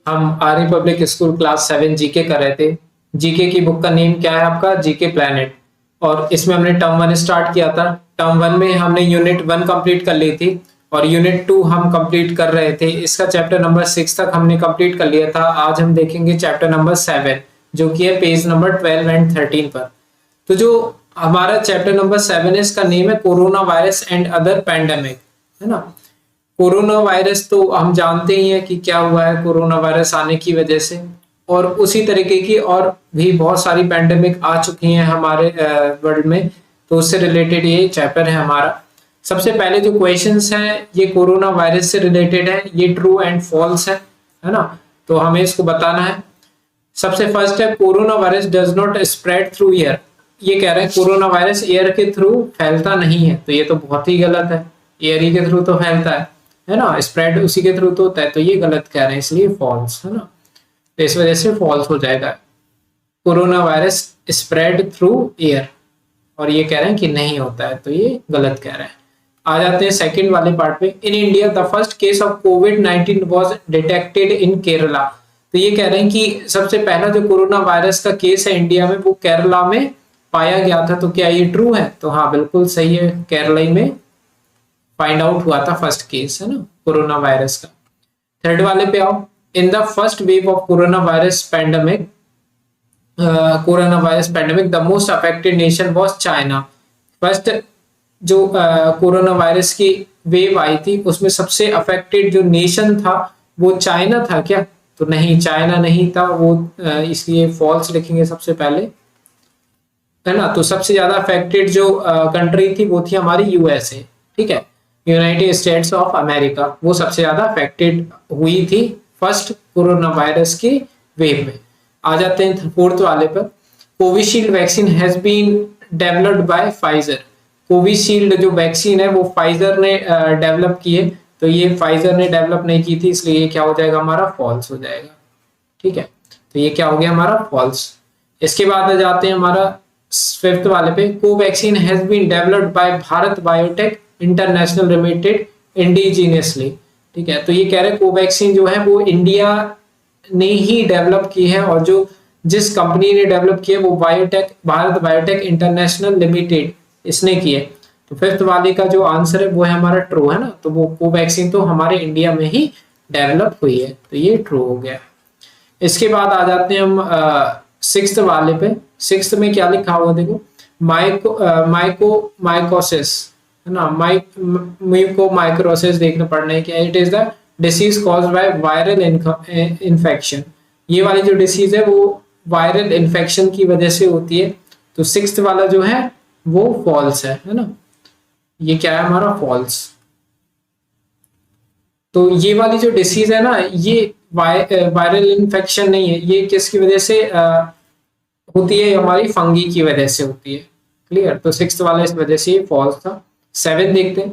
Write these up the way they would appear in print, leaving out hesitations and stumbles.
हम आर्य public school class 7 GK कर रहे थे। जीके की बुक का नेम क्या है आपका? GK planet. और इसमें हमने टर्म 1 स्टार्ट किया था। टर्म 1 में हमने यूनिट 1 कंप्लीट कर ली थी और यूनिट 2 हम कंप्लीट कर रहे थे। इसका चैप्टर नंबर 6 तक हमने कंप्लीट कर लिया था। आज हम देखेंगे चैप्टर नंबर 7 जो कि है पेज नंबर 12 एंड 13 पर। तो जो हमारा चैप्टर नंबर 7 है इसका नेम है corona virus and other pandemic, है ना। कोरोना वायरस तो हम जानते ही हैं कि क्या हुआ है कोरोना वायरस आने की वजह से, और उसी तरीके की और भी बहुत सारी पैंडेमिक आ चुकी हैं हमारे वर्ल्ड में, तो उससे रिलेटेड ये चैप्टर है हमारा। सबसे पहले जो क्वेश्चंस हैं ये कोरोना वायरस से रिलेटेड है, ये ट्रू एंड फॉल्स है ना, तो हमें इसको बताना है। सबसे फर्स्ट है corona virus does not spread through air. ये कह रहे हैं कोरोना वायरस एयर के थ्रू फैलता नहीं है, तो ये तो बहुत ही गलत है। एयर ही के थ्रू तो फैलता है ना, स्प्रेड उसी के थ्रू तो होता है, तो ये गलत कह रहे हैं, इसलिए फॉल्स है ना। तो इस वजह से फॉल्स हो जाएगा, corona virus spread through air, और ये कह रहे हैं कि नहीं होता है, तो ये गलत कह रहे हैं। आ जाते हैं सेकंड वाले पार्ट पे। In India the first case of covid was detected in Kerala. तो ये कह रहे हैं कि सबसे पहला जो कोरोना वायरस का केस है इंडिया में वो केरला में पाया गया था। तो क्या ये ट्रू है? तो हाँ बिल्कुल सही है, केरला में फाइंड आउट हुआ था फर्स्ट केस, है ना, कोरोना वायरस का। थर्ड वाले पे आओ। In the first wave of corona virus pandemic the most affected nation was China. First जो कोरोना वायरस की वेव आई थी उसमें सबसे अफेक्टेड जो नेशन था वो चाइना था क्या? तो नहीं, चाइना नहीं था वो, इसलिए फॉल्स लिखेंगे सबसे पहले, है ना। तो सबसे ज्यादा अफेक्टेड जो कंट्री थी वो थी हमारी यूएसए, ठीक है, यूनाइटेड स्टेट्स ऑफ अमेरिका, वो सबसे ज्यादा अफेक्टेड हुई थी फर्स्ट कोरोना वायरस की वेव में। आ जाते हैं फोर्थ वाले पर। Covishield vaccine has been developed by Pfizer. Covishield जो वैक्सीन है वो फाइजर ने डेवलप की है, तो ये फाइजर ने डेवलप नहीं की थी, इसलिए ये क्या हो जाएगा हमारा? फॉल्स हो जाएगा, ठीक है। तो ये क्या हो गया हमारा? फॉल्स। इसके बाद आ जाते हैं हमारा फिफ्थ वाले पे। Covaxin has been developed by Bharat Biotech international limited indigenously, ठीक है। तो ये कह रहे हैं कोवैक्सीन जो है वो इंडिया ने ही डेवलप की है, और जो जिस कंपनी ने डेवलप की है वो भारत बायोटेक इंटरनेशनल लिमिटेड इसने की है। तो फिफ्थ वाले का जो आंसर है वो है हमारा ट्रू, है ना। तो वो कोवैक्सीन तो हमारे इंडिया में ही डेवलप हुई है, तो ये ट्रू हो गया। इसके बाद आ जाते हैं हम सिक्स्थ वाले पे। सिक्स्थ में क्या लिखा हुआ देखो, माइकोसिस, है ना, म्यूकोमाइकोसिस देखना पड़ना है क्या। It is the disease caused by viral infection. ये वाली जो डिसीज है वो वायरल इन्फेक्शन की वजह से होती है, तो सिक्स्थ वाला जो है वो फॉल्स है ना। ये क्या है हमारा? फॉल्स। तो ये वाली जो डिसीज है ना ये वायरल इन्फेक्शन नहीं है, ये किसकी वजह से होती है? हमारी फंगी की वजह से होती है, क्लियर। तो सिक्स्थ वाला इस वजह से फॉल्स था। 7 देखते हैं।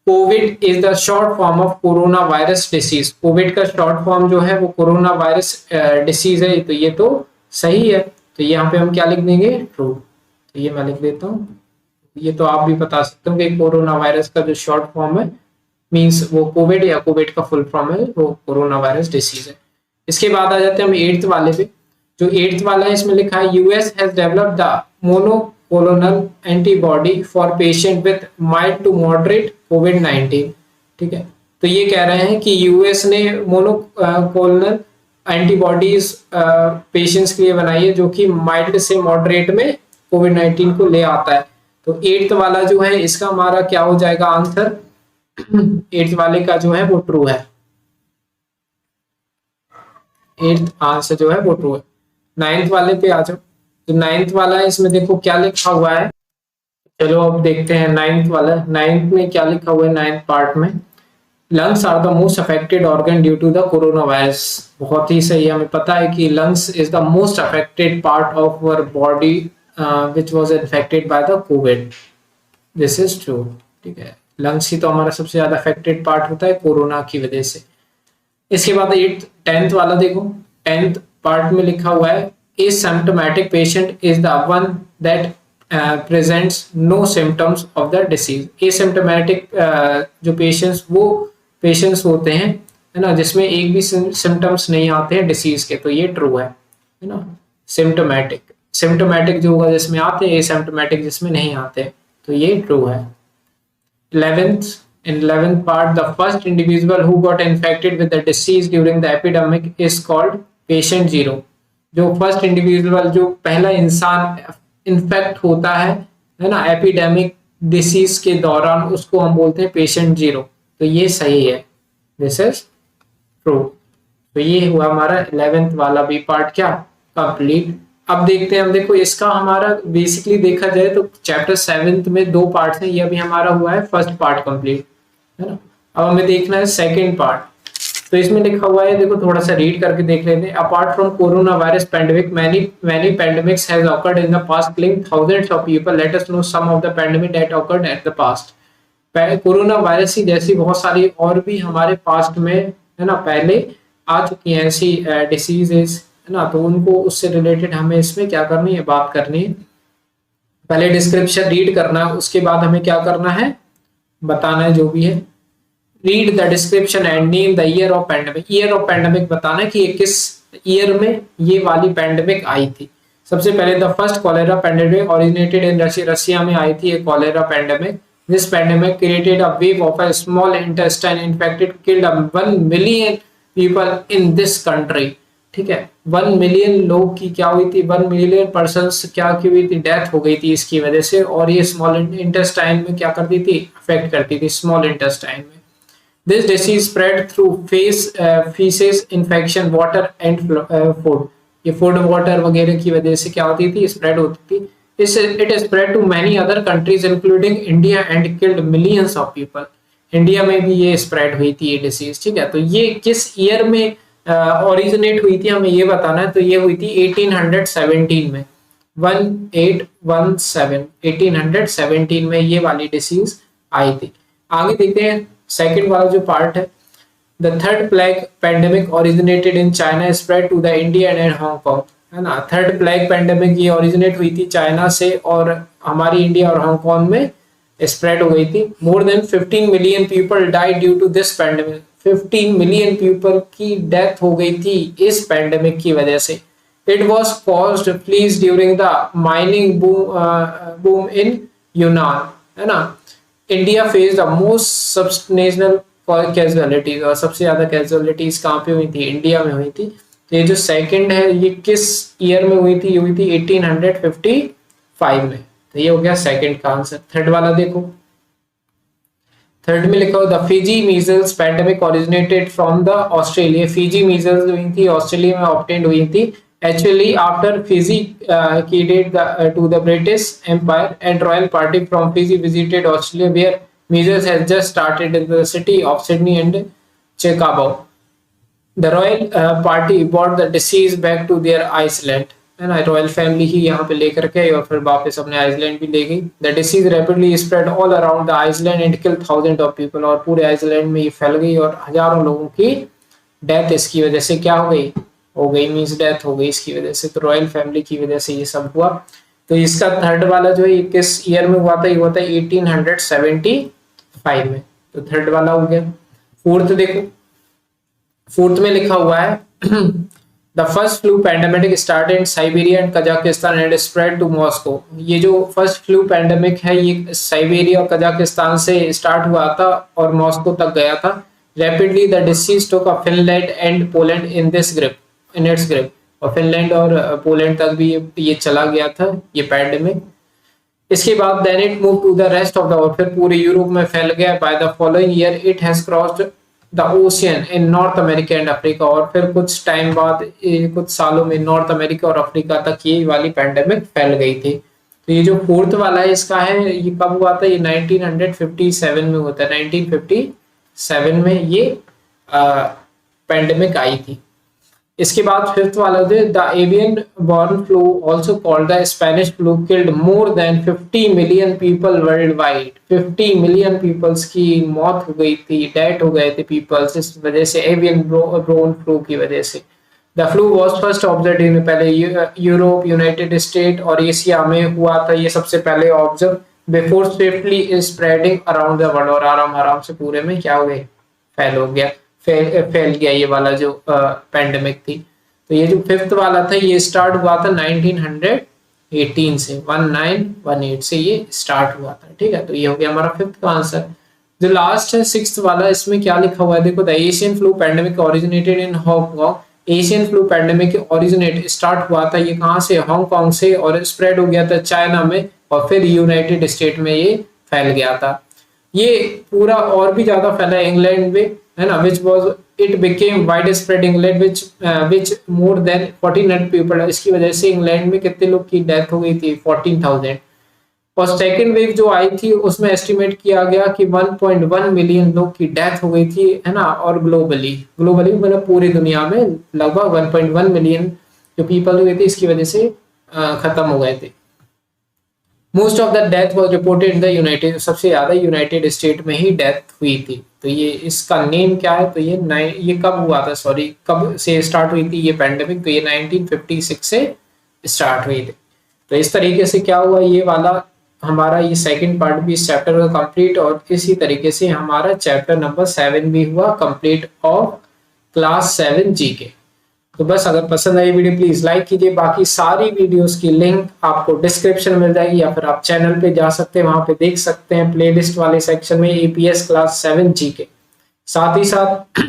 Covid is the short form of corona virus disease. Covid का शॉर्ट फॉर्म जो है वो कोरोना वायरस डिसीज है, तो ये तो सही है। तो यहाँ पे हम क्या लिख देंगे? ट्रू। तो ये मैं लिख देता हूँ, ये तो आप भी बता सकते हो कि कोरोना वायरस का जो शॉर्ट फॉर्म है मींस वो कोविड, या कोविड का फुल फॉर्म है वो कोरोना वायरस डिसीज है। इसके बाद आ जाते हैं हम 8th वाले पे। जो 8th वाला है इसमें लिखा है US has developed the monoclonal antibody for patient with mild to moderate कोविड-19, ठीक है। तो ये कह रहे हैं कि यूएस ने मोनोक्लोनल एंटीबॉडीज पेशेंट्स के लिए बनाई है जो कि माइल्ड से मॉडरेट में कोविड-19 को ले आता है। तो 8th वाला जो है इसका हमारा क्या हो जाएगा आंसर? 8th वाले का जो है वो ट्रू है। 8th आंसर जो है वो ट्रू है। 9th वाले पे आ जाओ। तो 9th वाला है इसमें देखो क्या लिखा हुआ है, चलो अब देखते हैं 9th वाला। 9th में क्या लिखा हुआ है? 9th पार्ट में lungs are the most affected organ due to the corona virus. बहुत ही सही, हमें पता है कि lungs is the most affected part of our body which was infected by the COVID. This is true, ठीक है। लंग्स ही तो हमारा सबसे ज्यादा अफेक्टेड पार्ट होता है कोरोना की वजह से। इसके बाद 10th वाला देखो। 10th पार्ट में लिखा हुआ है asymptomatic patient is the one that presents no symptoms of the disease. Asymptomatic जो पेशेंट्स वो पेशेंट्स होते हैं, है ना, जिसमें एक भी सिम्टम्स नहीं आते हैं डिसीज के, तो ये ट्रू है ना। सिम्टोमेटिक सिम्टोमेटिक जो होगा जिसमें आते हैं, एसिम्टोमेटिक जिसमें नहीं आते, तो ये ट्रू है। 11th part, the first individual who got infected with the disease during the epidemic is called patient zero। जो फर्स्ट इंडिविजुअल, जो पहला इंसान इन्फेक्ट होता है ना, एपिडेमिक डिसीज के दौरान, उसको हम बोलते हैं पेशेंट जीरो। तो ये सही है, दिस इज ट्रू। तो ये हुआ हमारा 11th वाला भी पार्ट क्या कंप्लीट। अब देखते हैं, हम देखो इसका हमारा बेसिकली देखा जाए तो चैप्टर 7th में 2 पार्ट्स हैं, ये अभी हमारा हुआ है फर्स्ट पार्ट कंप्लीट, है ना। अब हमें देखना है सेकंड पार्ट। तो इसमें लिखा हुआ है, देखो थोड़ा सा रीड करके देख लेते हैं। Apart from corona virus pandemic, many pandemics has occurred in the past killing thousands of people। Let us know some of the pandemic that occurred at the past। Corona virus ही जैसी बहुत सारी और भी हमारे पास्ट में, है ना, पहले आ चुकी हैं ऐसी डिसीजेस, है ना। तो उनको, उससे रिलेटेड हमें इसमें क्या करनी है, बात करनी है। पहले डिस्क्रिप्शन रीड करना है, उसके बाद हमें क्या करना है, बताना है जो भी है। Read the description and name the year of pandemic. Year of pandemic बताना है कि ये किस ईयर में ये वाली पैंडेमिक आई थी। सबसे पहले the first cholera pandemic originated in Russia. Russia में आई थी ये cholera pandemic. This pandemic created a wave of a small intestine infected killed 1 million people in this country. ठीक है, 1 मिलियन लोग की क्या हुई थी, 1 मिलियन पर्सन्स क्या की हुई थी, डेथ हो गई थी इसकी वजह से। और ये स्मॉल इंटेस्टाइन में क्या करती थी, अफेक्ट करती थी स्मॉल इंटेस्टाइन में। This disease spread through feces infection, water and food। ये फूड वाटर वगैरह की वजह से क्या होती थी, स्प्रेड होती थी। It spread to many other countries including India and killed millions of people। India में भी ये स्प्रेड हुई थी ये डिसीज। ठीक है, तो ये किस ईयर में ओरिजिनेट हुई थी हमें ये बताना है। तो ये हुई थी 1817 में, 1817 में ये वाली डिसीज आई थी। आगे देखते हैं सेकेंड वाला जो पार्ट है। The third plague pandemic originated in China spread to the India and Hong Kong, है ना। थर्ड प्लेग पैंडेमिक ये ओरिजिनेट हुई थी चाइना से और हमारी इंडिया और हांगकांग में स्प्रेड हो गई थी। More than 15 million people died due to this pandemic. 15 million people की डेथ हो गई थी इस पैंडेमिक की वजह से। It was caused fleas during the mining boom in Yunnan, है ना। India face the most substantial casualties, और सबसे ज्यादा कैजुअलिटीज कहाँ पे हुई थी, इंडिया में हुई थी। तो ये जो सेकंड है ये किस ईयर में हुई थी, ये हुई थी 1855 में। तो ये हो गया सेकंड का आंसर। थर्ड वाला देखो, थर्ड में लिखा हुआ the Fiji measles pandemic originated from the Australia. Fiji measles हुई थी ऑस्ट्रेलिया में ऑब्टेन्ड हुई थी। Actually, after Fiji ceded to the British Empire and royal party from Fiji visited Australia, where measures has just started in the city of Sydney and Chicago. The royal party brought the disease back to their Iceland, है ना। Royal family ही यहाँ पे लेकर के और फिर वापस अपने आइसलैंड भी ले गई। The disease rapidly spread all around the island and kill thousand of people. और पूरे आइसलैंड में ये फैल गई और हजारों लोगों की डेथ इसकी वजह से क्या हो गई मींस डेथ हो गई इसकी वजह से। तो रॉयल फैमिली की वजह से ये सब हुआ। तो इसका थर्ड वाला जो है किस ईयर में हुआ था, ये हुआ था 1875 में। तो थर्ड वाला हो गया। फोर्थ देखो, फोर्थ में लिखा हुआ है the first flu pandemic started in Siberia and Kazakhstan and spread to Moscow. ये जो फर्स्ट फ्लू पैंडेमिक है ये साइबेरिया और कजाकिस्तान से स्टार्ट हुआ था और मॉस्को तक गया था। Rapidly the disease took a Finland and Poland in its grip. और फिनलैंड और पोलैंड तक भी ये चला गया था ये पैंडेमिक। इसके बाद then it move to the rest of the world, फिर पूरे यूरोप में फैल गया। By the following year it has crossed the ocean in North America and Africa. और फिर कुछ टाइम बाद कुछ सालों में नॉर्थ अमेरिका और अफ्रीका तक ये वाली पैंडेमिक फैल गई थी। तो ये जो फोर्थ वाला है इसका है, ये कब हुआ था, ये 1957 में हुआ था। 1957 में ये पैंडेमिक आई थी। इसके बाद फिफ्थ वाला the avian born flu also called the Spanish flu killed more than 50 million people world wide. 50 million peoples की मौत हो गई थी, डेथ हो गए थे पीपल्स इस वजह से, एवियन बॉर्न फ्लू की वजह से। The flu was first observe in, पहले यूरोप, यूनाइटेड स्टेट और एशिया में हुआ था ये सबसे पहले observe, before swiftly spreading around the world, और आराम आराम से पूरे में क्या हो गए, फैल गया ये वाला जो पैंडेमिक थी। तो ये जो फिफ्थ वाला था ये स्टार्ट हुआ था 1918 से, 1918 से ये स्टार्ट हुआ था। ठीक है, तो ये हो गया हमारा फिफ्थ का आंसर। जो लास्ट है सिक्स्थ वाला, इसमें क्या लिखा हुआ है देखो, the Asian flu pandemic originated in Hong Kong. Asian flu pandemic originate start हुआ था ये कहाँ से, हांगकांग से, और स्प्रेड हो गया था चाइना में, और फिर यूनाइटेड स्टेट में ये फैल गया था। ये पूरा और भी ज्यादा फैला इंग्लैंड में, है ना, which was it became wide spread England which more than 1400 people. इसकी वजह से इंग्लैंड में कितने लोग की डेथ हो गई थी, 14,000। और सेकेंड वेव जो आई थी उसमें एस्टिमेट किया गया कि 1.1 मिलियन लोग की डेथ हो गई थी, है ना, और ग्लोबली मतलब पूरी दुनिया में लगभग 1.1 मिलियन जो पीपल हुए थे इसकी वजह से खत्म हो गए थे। Most of the death was reported in the United, सबसे ज्यादा यूनाइटेड स्टेट में ही डेथ हुई थी। तो ये इसका नेम क्या है, तो ये कब हुआ था, सॉरी कब से स्टार्ट हुई थी ये पैंडेमिक, तो ये 1956 से स्टार्ट हुई थी। तो इस तरीके से क्या हुआ, ये वाला हमारा ये सेकंड पार्ट भी इस चैप्टर का कंप्लीट, और इसी तरीके से हमारा चैप्टर नंबर 7 भी हुआ कंप्लीट ऑफ क्लास 7 जीके। तो बस अगर पसंद आई वीडियो प्लीज लाइक कीजिए। बाकी सारी वीडियोस की लिंक आपको डिस्क्रिप्शन में मिल जाएगी, या फिर आप चैनल पे जा सकते हैं, वहां पे देख सकते हैं प्लेलिस्ट वाले सेक्शन में एपीएस क्लास 7 जीके। साथ ही साथ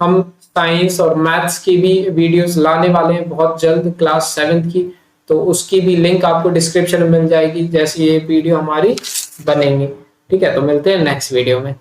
हम साइंस और मैथ्स की भी वीडियोस लाने वाले हैं बहुत जल्द क्लास 7 की, तो उसकी भी लिंक आपको डिस्क्रिप्शन में मिल जाएगी जैसे ये वीडियो हमारी बनेंगी। ठीक है, तो मिलते हैं नेक्स्ट वीडियो में।